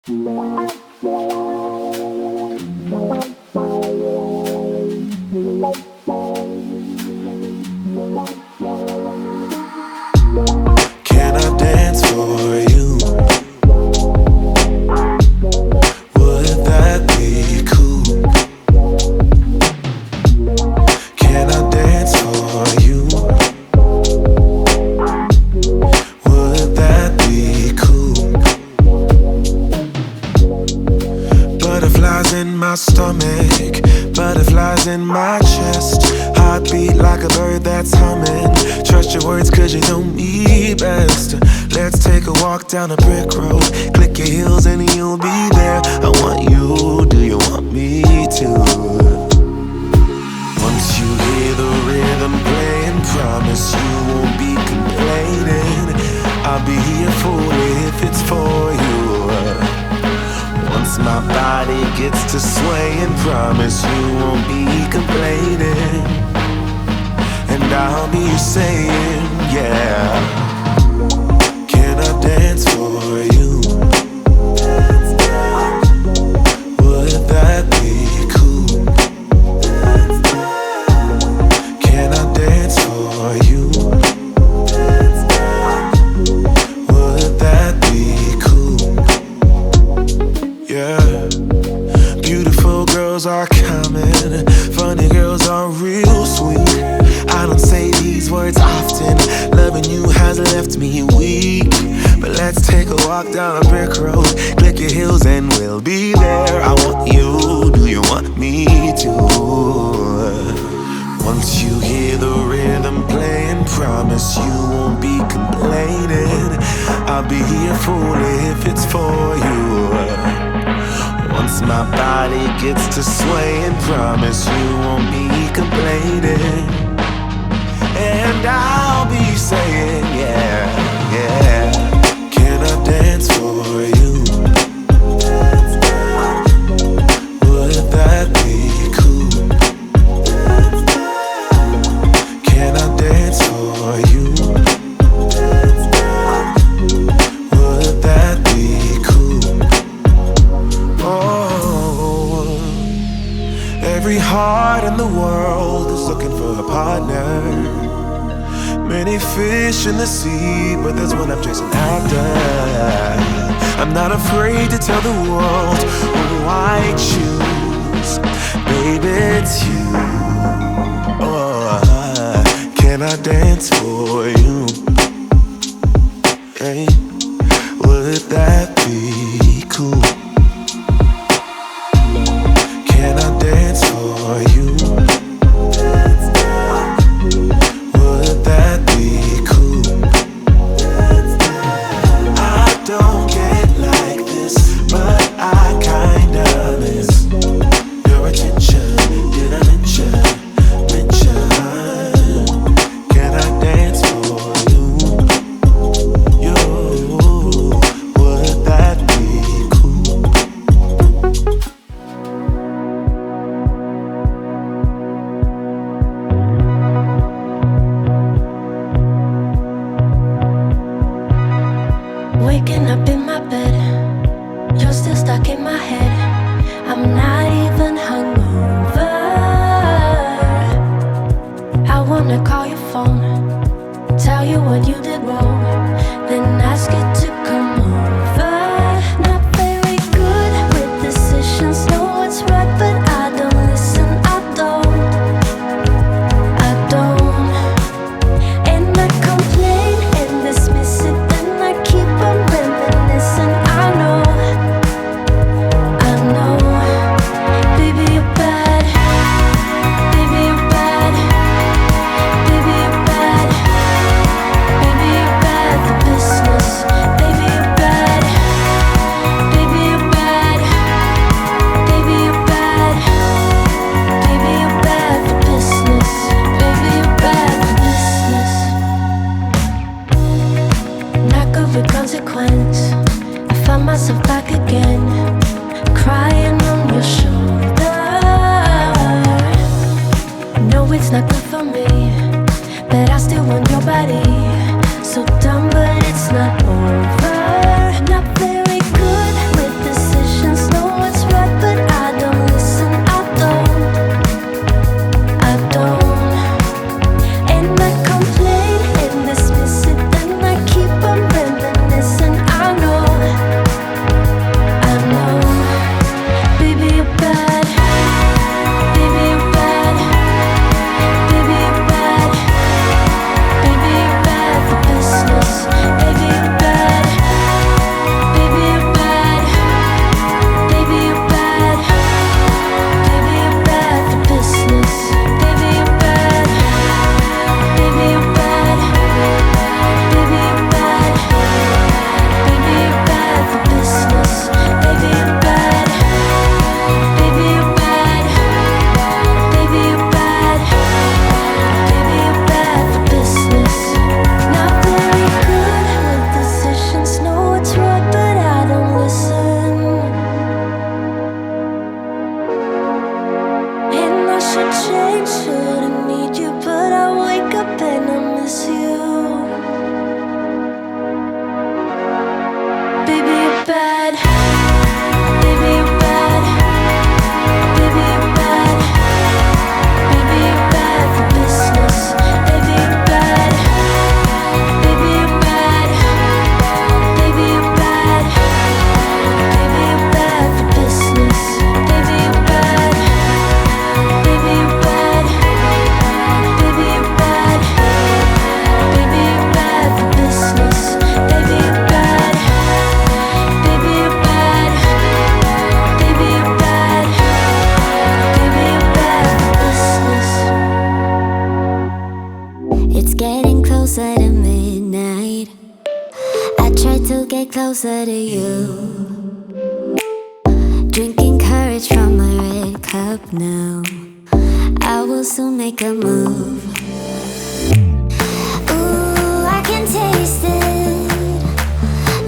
Can I dance for you? Would that be cool? Can I dance for you? Would that be cool? Butterflies in my stomach, butterflies in my chest. Heartbeat like a bird that's humming. Trust your words cause you know me best. Let's take a walk down a brick road. Click your heels and you'll be there. I want you, do you want me to? Once you hear the rhythm playing, promise you won't be complaining. I'll be here for it if it's for you. Once my body gets to swaying, promise you won't be complaining. And I'll be saying, yeah. Can I dance for you? Would that be cool? Can I dance for you? Would that be cool? Yeah. Beautiful girls are coming, funny girls are real sweet. I don't say these words often, loving you has left me weak. But let's take a walk down a brick road, click your heels and we'll be there. I want you, do you want me to? Once you hear the rhythm playing, promise you won't be complaining. I'll be here for it if it's for you. Once my body gets to swaying, promise you won't be complaining. And I'll be saying, yeah, yeah. Can I dance for you? Would that be cool? Can I dance for you? Would that be cool? Oh, every heart in the world is looking for a partner. Many fish in the sea, but there's one I'm chasing after. I'm not afraid to tell the world who I choose. Baby, it's you. Oh, can I dance for you? Hey, would that be cool? Can I dance for you? Waking up in my bed, you're still stuck in my head. I'm not even hungover. I wanna call your phone, tell you what you did wrong, then ask you to come over. Not very good with decisions, know what's right, but I don't listen, I don't. And I complain and dismiss it, then I keep on reminiscing. I know, baby you're bad, baby you're bad, baby you're bad, baby you're bad for business, baby you're bad, baby you're bad, baby you're bad, baby you're bad for business, baby you're bad for business. Not good with consequence. I find myself back again, crying on your shoulder. No, it's not good for me, but I still want your body. So dumb, but it's not over. Not very good with this closer to you. Drinking courage from my red cup now. I will soon make a move. Ooh, I can taste it,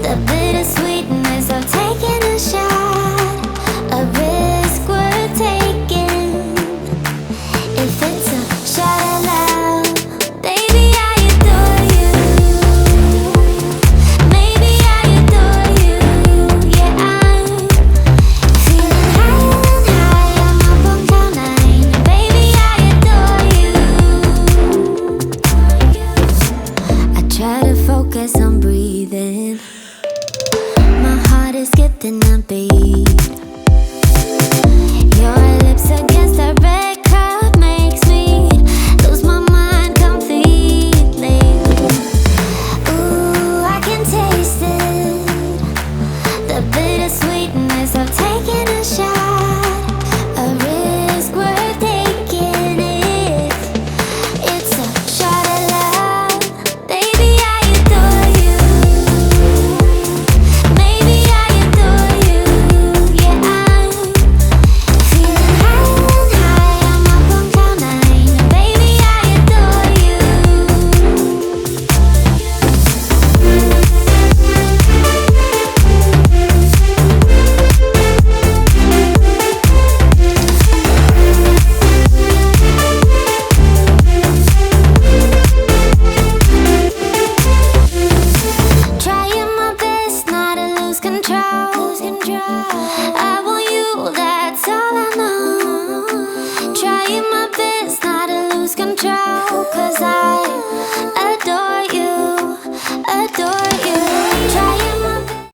the bittersweetness of taking a shot, a risk worth taking. If it's a shot at love, baby, I adore you. Maybe I adore you. Yeah, I'm feeling high, I'm up on cloud nine. Baby, I adore you. I try to focus on breathing. My heart is skipping a beat. Your lips against the red cup makes me lose my mind completely. Ooh, I can taste it, the bittersweetness of taking a shot, a risk worth taking. It's a shot at love, baby, I adore you. Maybe I adore you. Yeah, I'm feeling high, I'm up on cloud nine. Baby, I adore you. Trying my best not to lose control.